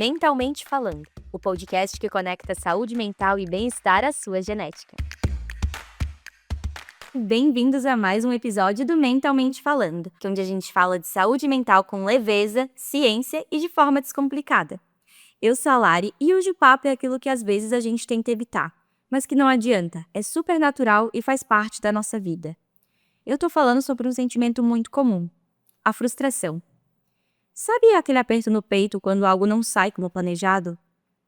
Mentalmente Falando, o podcast que conecta saúde mental e bem-estar à sua genética. Bem-vindos a mais um episódio do Mentalmente Falando, onde a gente fala de saúde mental com leveza, ciência e de forma descomplicada. Eu sou a Lari e hoje o papo é aquilo que às vezes a gente tenta evitar, mas que não adianta, é super natural e faz parte da nossa vida. Eu tô falando sobre um sentimento muito comum, a frustração. Sabe aquele aperto no peito quando algo não sai como planejado?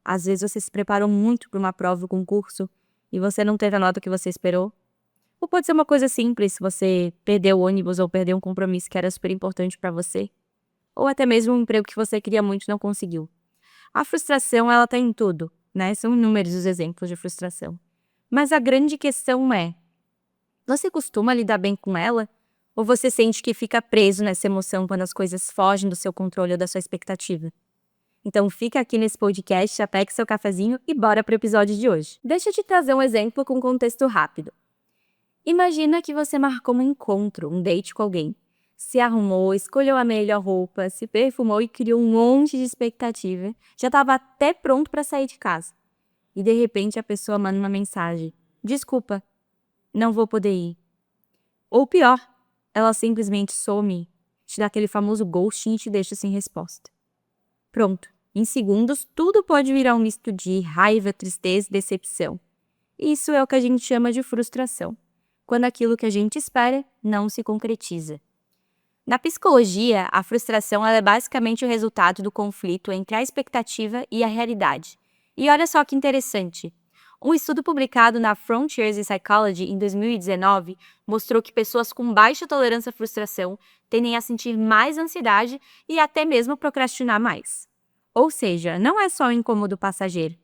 Às vezes você se preparou muito para uma prova ou concurso e você não teve a nota que você esperou. Ou pode ser uma coisa simples, você perdeu o ônibus ou perdeu um compromisso que era super importante para você. Ou até mesmo um emprego que você queria muito e não conseguiu. A frustração, ela tá em tudo, né? São inúmeros os exemplos de frustração. Mas a grande questão é, você costuma lidar bem com ela? Ou você sente que fica preso nessa emoção quando as coisas fogem do seu controle ou da sua expectativa? Então fica aqui nesse podcast, já pegue seu cafezinho e bora pro episódio de hoje. Deixa eu te trazer um exemplo com contexto rápido. Imagina que você marcou um encontro, um date com alguém. Se arrumou, escolheu a melhor roupa, se perfumou e criou um monte de expectativa. Já estava até pronto para sair de casa. E de repente a pessoa manda uma mensagem. Desculpa, não vou poder ir. Ou pior, ela simplesmente some, te dá aquele famoso ghosting e te deixa sem resposta. Pronto, em segundos tudo pode virar um misto de raiva, tristeza e decepção. Isso é o que a gente chama de frustração, quando aquilo que a gente espera não se concretiza. Na psicologia, a frustração ela é basicamente o resultado do conflito entre a expectativa e a realidade. E olha só que interessante. Um estudo publicado na Frontiers in Psychology em 2019 mostrou que pessoas com baixa tolerância à frustração tendem a sentir mais ansiedade e até mesmo procrastinar mais. Ou seja, não é só um incômodo passageiro.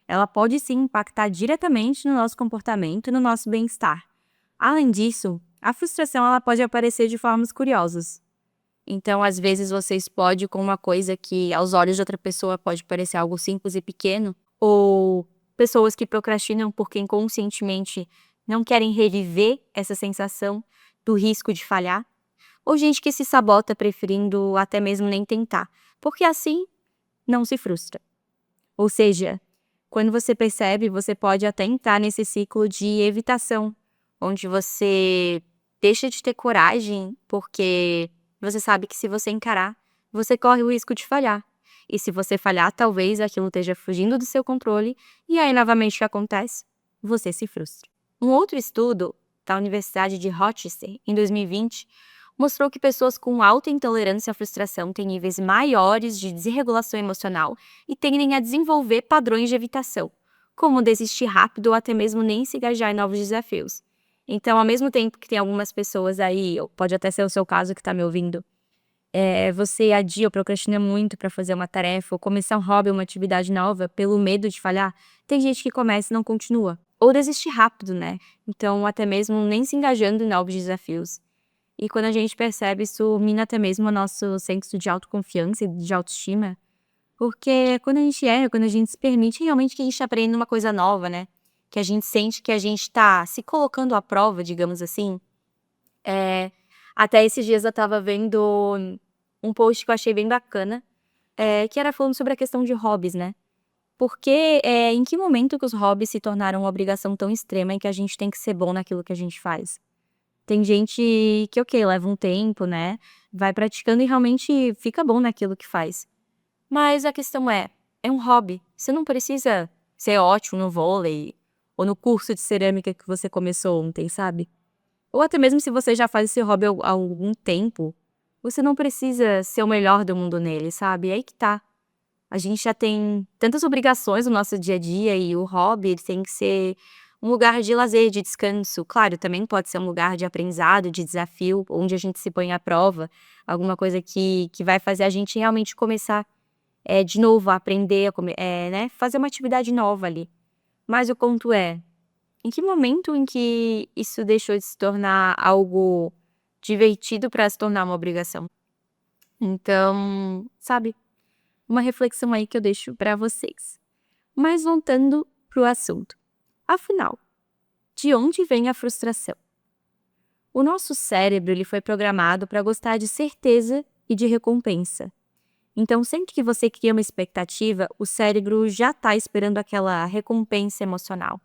Ela pode sim impactar diretamente no nosso comportamento e no nosso bem-estar. Além disso, a frustração ela pode aparecer de formas curiosas. Então, às vezes, você explode com uma coisa que aos olhos de outra pessoa pode parecer algo simples e pequeno, ou pessoas que procrastinam porque inconscientemente não querem reviver essa sensação do risco de falhar, ou gente que se sabota preferindo até mesmo nem tentar, porque assim não se frustra. Ou seja, quando você percebe, você pode até entrar nesse ciclo de evitação, onde você deixa de ter coragem porque você sabe que se você encarar, você corre o risco de falhar. E se você falhar, talvez aquilo esteja fugindo do seu controle, e aí novamente o que acontece? Você se frustra. Um outro estudo da Universidade de Rochester, em 2020, mostrou que pessoas com alta intolerância à frustração têm níveis maiores de desregulação emocional e tendem a desenvolver padrões de evitação, como desistir rápido ou até mesmo nem se engajar em novos desafios. Então, ao mesmo tempo que tem algumas pessoas aí, ou pode até ser o seu caso que está me ouvindo, você adia ou procrastina muito para fazer uma tarefa ou começar um hobby ou uma atividade nova pelo medo de falhar, tem gente que começa e não continua. Ou desiste rápido, né? Então, até mesmo nem se engajando em novos desafios. E quando a gente percebe, isso mina até mesmo o nosso senso de autoconfiança e de autoestima. Porque quando a gente erra, quando a gente se permite, realmente que a gente aprende uma coisa nova, né? Que a gente sente que a gente tá se colocando à prova, digamos assim. Até esses dias eu estava vendo um post que eu achei bem bacana, que era falando sobre a questão de hobbies, né? Porque em que momento que os hobbies se tornaram uma obrigação tão extrema em que a gente tem que ser bom naquilo que a gente faz? Tem gente que, ok, leva um tempo, né? Vai praticando e realmente fica bom naquilo que faz. Mas a questão é um hobby. Você não precisa ser ótimo no vôlei ou no curso de cerâmica que você começou ontem, sabe? Ou até mesmo se você já faz esse hobby há algum tempo, você não precisa ser o melhor do mundo nele, sabe? É aí que tá. A gente já tem tantas obrigações no nosso dia a dia e o hobby ele tem que ser um lugar de lazer, de descanso. Claro, também pode ser um lugar de aprendizado, de desafio, onde a gente se põe à prova, alguma coisa que vai fazer a gente realmente começar de novo a aprender, né? Fazer uma atividade nova ali. Mas o ponto é, em que momento em que isso deixou de se tornar algo divertido para se tornar uma obrigação? Então, sabe, uma reflexão aí que eu deixo para vocês. Mas voltando pro assunto. Afinal, de onde vem a frustração? O nosso cérebro ele foi programado para gostar de certeza e de recompensa. Então, sempre que você cria uma expectativa, o cérebro já está esperando aquela recompensa emocional.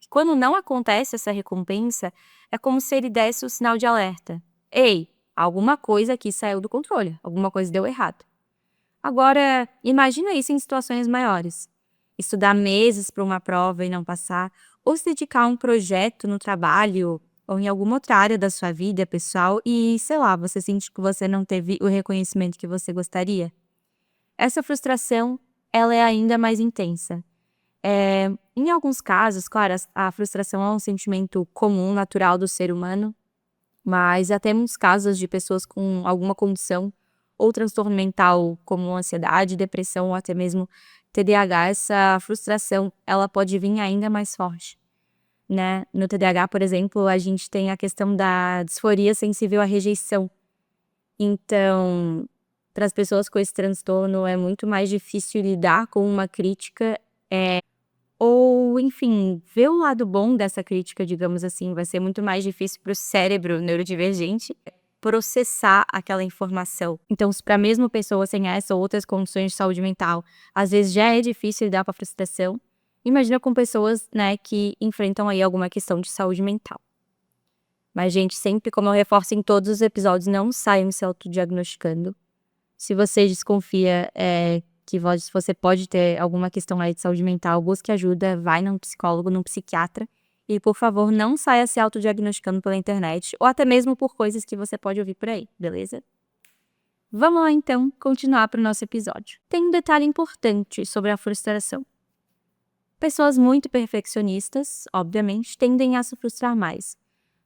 Quando não acontece essa recompensa, é como se ele desse o sinal de alerta. Ei, alguma coisa aqui saiu do controle, alguma coisa deu errado. Agora, imagina isso em situações maiores. Estudar meses para uma prova e não passar, ou se dedicar a um projeto no trabalho ou em alguma outra área da sua vida pessoal e, sei lá, você sente que você não teve o reconhecimento que você gostaria. Essa frustração, ela é ainda mais intensa. Em alguns casos, claro, a frustração é um sentimento comum, natural do ser humano, mas até muitos casos de pessoas com alguma condição ou transtorno mental, como ansiedade, depressão ou até mesmo TDAH, essa frustração, ela pode vir ainda mais forte, né. No TDAH, por exemplo, a gente tem a questão da disforia sensível à rejeição. Então, para as pessoas com esse transtorno é muito mais difícil lidar com uma crítica, ou enfim, ver o lado bom dessa crítica, digamos assim, vai ser muito mais difícil para o cérebro neurodivergente processar aquela informação. Então, se para mesmo pessoas sem essa ou outras condições de saúde mental, às vezes já é difícil lidar com a frustração, imagina com pessoas, né, que enfrentam aí alguma questão de saúde mental. Mas, gente, sempre, como eu reforço em todos os episódios, não saiam se autodiagnosticando. Se você desconfia, que você pode ter alguma questão aí de saúde mental, busque ajuda, vai num psicólogo, num psiquiatra. E, por favor, não saia se autodiagnosticando pela internet ou até mesmo por coisas que você pode ouvir por aí, beleza? Vamos lá, então, continuar para o nosso episódio. Tem um detalhe importante sobre a frustração. Pessoas muito perfeccionistas, obviamente, tendem a se frustrar mais,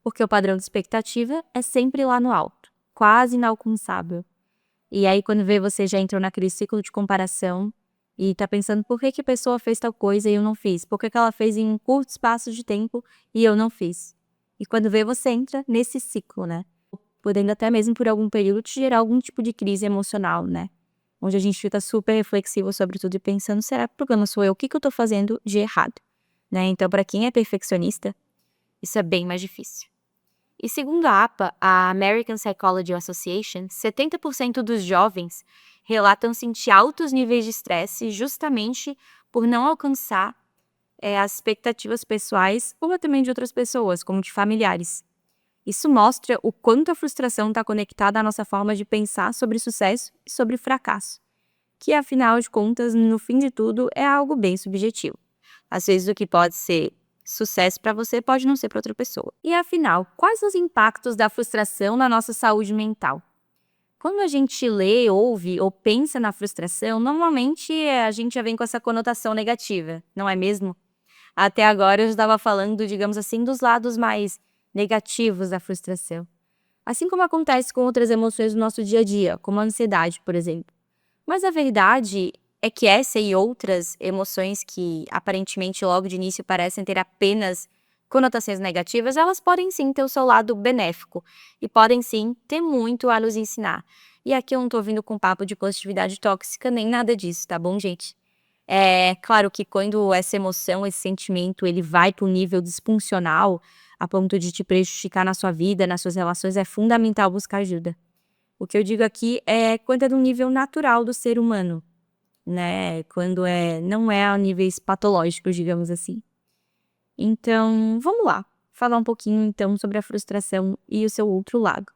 porque o padrão de expectativa é sempre lá no alto, quase inalcançável. E aí, quando vê, você já entrou naquele ciclo de comparação e tá pensando por que que a pessoa fez tal coisa e eu não fiz? Por que que ela fez em um curto espaço de tempo e eu não fiz? E quando vê, você entra nesse ciclo, né? Podendo até mesmo por algum período te gerar algum tipo de crise emocional, né? Onde a gente fica super reflexivo sobre tudo e pensando, será que o problema sou eu? O que que eu tô fazendo de errado? Né? Então, para quem é perfeccionista, isso é bem mais difícil. E segundo a APA, a American Psychology Association, 70% dos jovens relatam sentir altos níveis de estresse justamente por não alcançar as expectativas pessoais ou até mesmo de outras pessoas, como de familiares. Isso mostra o quanto a frustração está conectada à nossa forma de pensar sobre sucesso e sobre fracasso, que afinal de contas, no fim de tudo, é algo bem subjetivo. Às vezes o que pode ser sucesso para você pode não ser para outra pessoa. E afinal, quais os impactos da frustração na nossa saúde mental? Quando a gente lê, ouve ou pensa na frustração, normalmente a gente já vem com essa conotação negativa, não é mesmo? Até agora eu estava falando, digamos assim, dos lados mais negativos da frustração. Assim como acontece com outras emoções do nosso dia a dia, como a ansiedade, por exemplo. Mas a verdade é que essa e outras emoções que aparentemente logo de início parecem ter apenas conotações negativas, elas podem sim ter o seu lado benéfico e podem sim ter muito a nos ensinar. E aqui eu não tô vindo com papo de positividade tóxica nem nada disso, tá bom, gente? É claro que quando essa emoção, esse sentimento, ele vai para um nível disfuncional, a ponto de te prejudicar na sua vida, nas suas relações, é fundamental buscar ajuda. O que eu digo aqui é quando é do nível natural do ser humano, né, quando não é a níveis patológicos, digamos assim. Então, vamos lá, falar um pouquinho então sobre a frustração e o seu outro lado.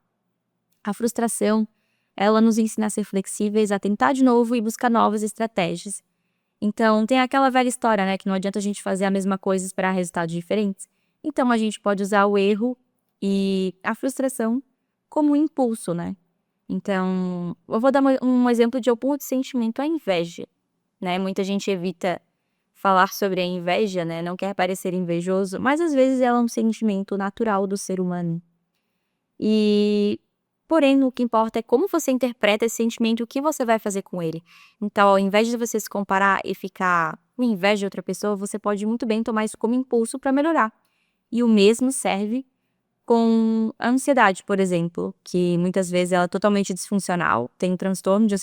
A frustração, ela nos ensina a ser flexíveis, a tentar de novo e buscar novas estratégias. Então, tem aquela velha história, né, que não adianta a gente fazer a mesma coisa e esperar resultados diferentes. Então, a gente pode usar o erro e a frustração como um impulso, né. Então, eu vou dar um exemplo de algum outro sentimento, a inveja, né. Muita gente evita falar sobre a inveja, né, não quer parecer invejoso, mas às vezes ela é um sentimento natural do ser humano. E, porém, o que importa é como você interpreta esse sentimento e o que você vai fazer com ele. Então, ao invés de você se comparar e ficar com inveja de outra pessoa, você pode muito bem tomar isso como impulso para melhorar. E o mesmo serve com a ansiedade, por exemplo, que muitas vezes ela é totalmente disfuncional, tem um transtorno de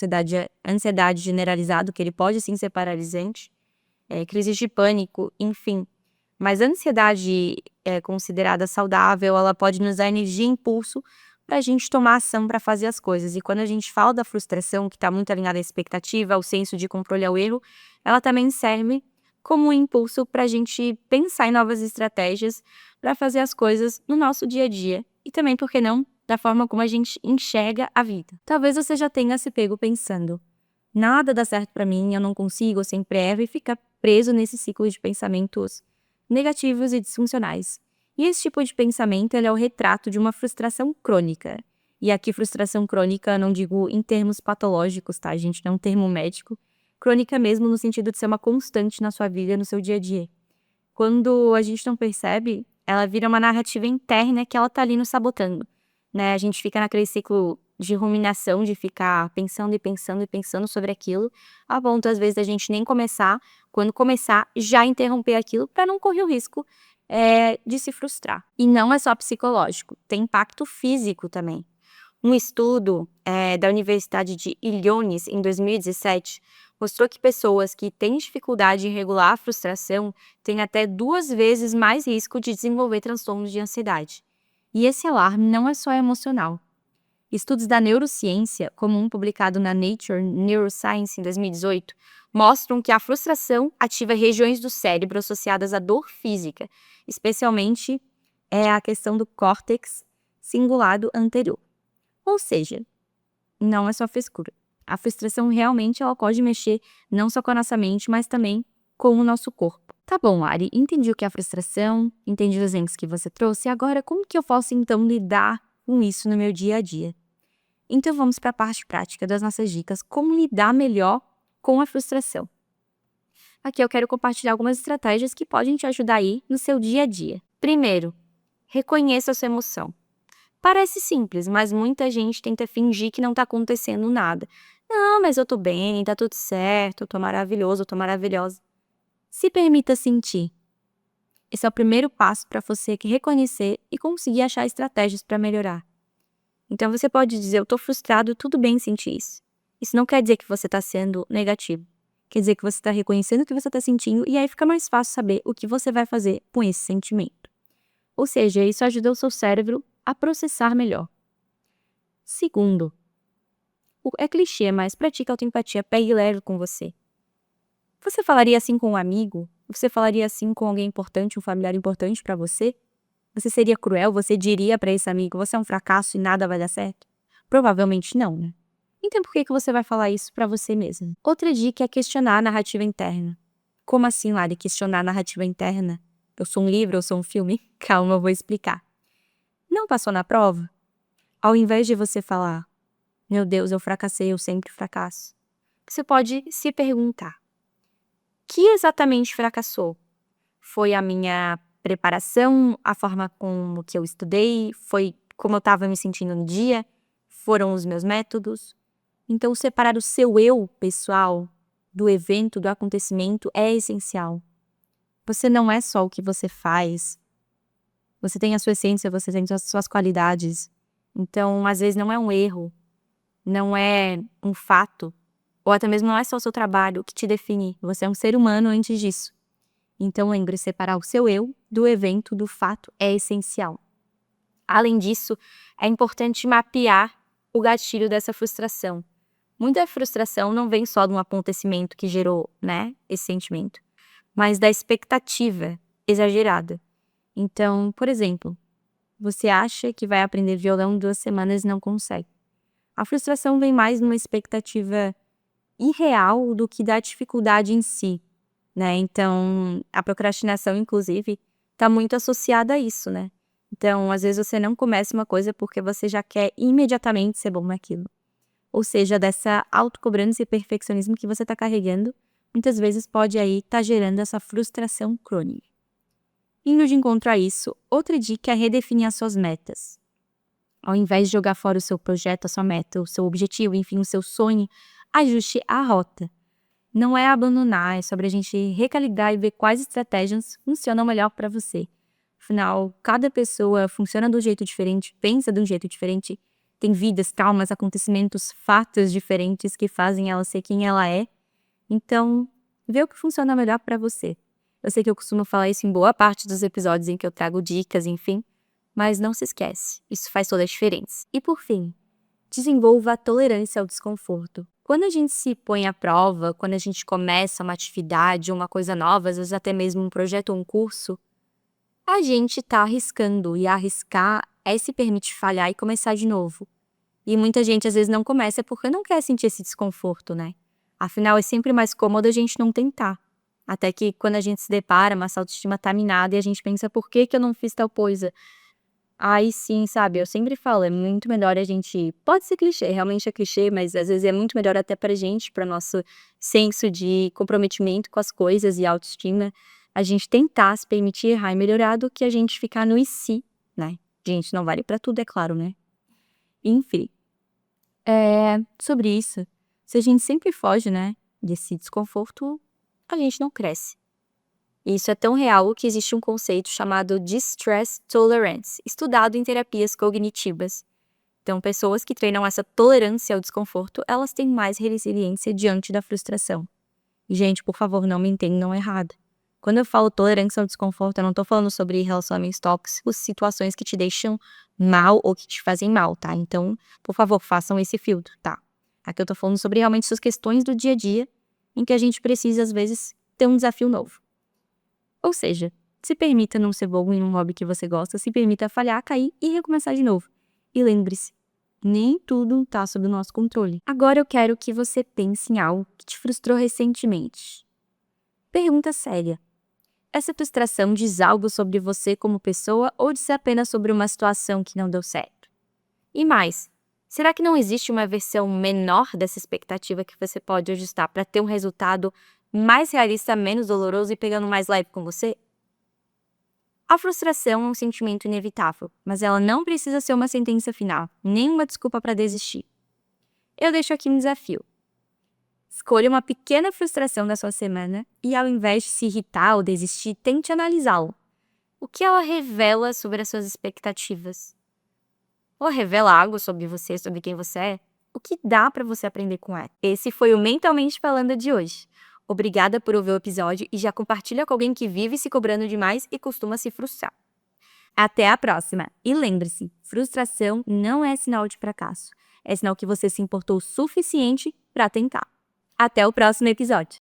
ansiedade generalizado, que ele pode sim ser paralisante, crises de pânico, enfim. Mas a ansiedade considerada saudável, ela pode nos dar energia e impulso para a gente tomar ação para fazer as coisas. E quando a gente fala da frustração, que está muito alinhada à expectativa, ao senso de controle, ao erro, ela também serve como um impulso para a gente pensar em novas estratégias para fazer as coisas no nosso dia a dia. E também, por que não, da forma como a gente enxerga a vida. Talvez você já tenha se pego pensando: nada dá certo para mim, eu não consigo, eu sempre erro, e fica preso nesse ciclo de pensamentos negativos e disfuncionais. E esse tipo de pensamento, ele é o retrato de uma frustração crônica. E aqui frustração crônica, não digo em termos patológicos, tá, gente? Não é um termo médico. Crônica mesmo no sentido de ser uma constante na sua vida, no seu dia a dia. Quando a gente não percebe, ela vira uma narrativa interna que ela tá ali nos sabotando, né? A gente fica naquele ciclo de ruminação, de ficar pensando e pensando e pensando sobre aquilo, a ponto às vezes da gente nem começar, quando começar, já interromper aquilo para não correr o risco de se frustrar. E não é só psicológico, tem impacto físico também. Um estudo da Universidade de Illinois, em 2017, mostrou que pessoas que têm dificuldade em regular a frustração têm até 2 vezes mais risco de desenvolver transtornos de ansiedade. E esse alarme não é só emocional. Estudos da neurociência, como um publicado na Nature Neuroscience em 2018, mostram que a frustração ativa regiões do cérebro associadas à dor física, especialmente a questão do córtex cingulado anterior. Ou seja, não é só frescura. A frustração realmente ela pode mexer não só com a nossa mente, mas também com o nosso corpo. Tá bom, Ari, entendi o que é a frustração, entendi os exemplos que você trouxe, e agora como que eu posso então lidar com isso no meu dia a dia? Então vamos para a parte prática das nossas dicas, como lidar melhor com a frustração. Aqui eu quero compartilhar algumas estratégias que podem te ajudar aí no seu dia a dia. Primeiro, reconheça a sua emoção. Parece simples, mas muita gente tenta fingir que não tá acontecendo nada. Não, mas eu tô bem, tá tudo certo, eu tô maravilhoso, eu tô maravilhosa. Se permita sentir. Esse é o primeiro passo para você reconhecer e conseguir achar estratégias para melhorar. Então você pode dizer: eu tô frustrado, tudo bem sentir isso. Isso não quer dizer que você tá sendo negativo. Quer dizer que você tá reconhecendo o que você tá sentindo e aí fica mais fácil saber o que você vai fazer com esse sentimento. Ou seja, isso ajuda o seu cérebro a processar melhor. Segundo, é clichê, mas pratique autoempatia, pegue leve com você. Você falaria assim com um amigo? Você falaria assim com alguém importante, um familiar importante para você? Você seria cruel? Você diria para esse amigo: você é um fracasso e nada vai dar certo? Provavelmente não, né? Então por que você vai falar isso para você mesmo? Outra dica é questionar a narrativa interna. Como assim, Lari, questionar a narrativa interna? Eu sou um livro, eu sou um filme? Calma, eu vou explicar. Não passou na prova? Ao invés de você falar: meu Deus, eu fracassei, eu sempre fracasso, você pode se perguntar: que exatamente fracassou? Foi a minha preparação, a forma como que eu estudei, foi como eu estava me sentindo no dia, foram os meus métodos? Então separar o seu eu pessoal do evento, do acontecimento é essencial. Você não é só o que você faz, você tem a sua essência, você tem as suas qualidades. Então, às vezes não é um erro, não é um fato, ou até mesmo não é só o seu trabalho que te define, você é um ser humano antes disso. Então lembre, separar o seu eu do evento, do fato, é essencial. Além disso, é importante mapear o gatilho dessa frustração. Muita frustração não vem só de um acontecimento que gerou, esse sentimento, mas da expectativa exagerada. Então, por exemplo, você acha que vai aprender violão em 2 semanas e não consegue. A frustração vem mais numa expectativa irreal do que da dificuldade em si, né? Então, a procrastinação, inclusive, está muito associada a isso, né? Então, às vezes você não começa uma coisa porque você já quer imediatamente ser bom naquilo. Ou seja, dessa autocobrança e perfeccionismo que você está carregando, muitas vezes pode aí estar gerando essa frustração crônica. Indo de encontro a isso, outra dica é redefinir as suas metas. Ao invés de jogar fora o seu projeto, a sua meta, o seu objetivo, enfim, o seu sonho, ajuste a rota. Não é abandonar, é sobre a gente recalibrar e ver quais estratégias funcionam melhor para você. Afinal, cada pessoa funciona de um jeito diferente, pensa de um jeito diferente, tem vidas, traumas, acontecimentos, fatos diferentes que fazem ela ser quem ela é. Então, vê o que funciona melhor para você. Eu sei que eu costumo falar isso em boa parte dos episódios em que eu trago dicas, enfim, Mas não se esquece, isso faz toda a diferença. E por fim, desenvolva a tolerância ao desconforto. Quando a gente se põe à prova, quando a gente começa uma atividade, uma coisa nova, às vezes até mesmo um projeto ou um curso, a gente está arriscando, e arriscar é se permitir falhar e começar de novo. E muita gente às vezes não começa porque não quer sentir esse desconforto, né? Afinal, é sempre mais cômodo a gente não tentar. Até que quando a gente se depara, nossa autoestima tá minada e a gente pensa, por que que eu não fiz tal coisa? Aí sim, sabe, eu sempre falo, é muito melhor a gente, pode ser clichê, realmente é clichê, mas às vezes é muito melhor até pra gente, para nosso senso de comprometimento com as coisas e autoestima, a gente tentar se permitir errar e melhorar do que a gente ficar no "e se", né. Gente, não vale pra tudo, é claro, né. Enfim, sobre isso, se a gente sempre foge, né, desse desconforto, a gente não cresce. E isso é tão real que existe um conceito chamado Distress Tolerance, estudado em terapias cognitivas. Então, pessoas que treinam essa tolerância ao desconforto, elas têm mais resiliência diante da frustração. E, gente, por favor, não me entendam errado. Quando eu falo tolerância ao desconforto, eu não tô falando sobre relacionamentos tóxicos, situações que te deixam mal ou que te fazem mal, tá? Então, por favor, façam esse filtro, tá? Aqui eu tô falando sobre realmente essas questões do dia a dia, em que a gente precisa, às vezes, ter um desafio novo. Ou seja, se permita não ser bom em um hobby que você gosta, se permita falhar, cair e recomeçar de novo. E lembre-se, nem tudo tá sob o nosso controle. Agora eu quero que você pense em algo que te frustrou recentemente. Pergunta séria. Essa frustração diz algo sobre você como pessoa ou diz apenas sobre uma situação que não deu certo? E mais, será que não existe uma versão menor dessa expectativa que você pode ajustar para ter um resultado mais realista, menos doloroso e pegando mais leve com você? A frustração é um sentimento inevitável, mas ela não precisa ser uma sentença final, nem uma desculpa para desistir. Eu deixo aqui um desafio. Escolha uma pequena frustração da sua semana e, ao invés de se irritar ou desistir, tente analisá-la. O que ela revela sobre as suas expectativas? Ou revela algo sobre você, sobre quem você é? O que dá para você aprender com ela? Esse foi o Mentalmente Falando de hoje. Obrigada por ouvir o episódio e já compartilha com alguém que vive se cobrando demais e costuma se frustrar. Até a próxima! E lembre-se, frustração não é sinal de fracasso. É sinal que você se importou o suficiente para tentar. Até o próximo episódio!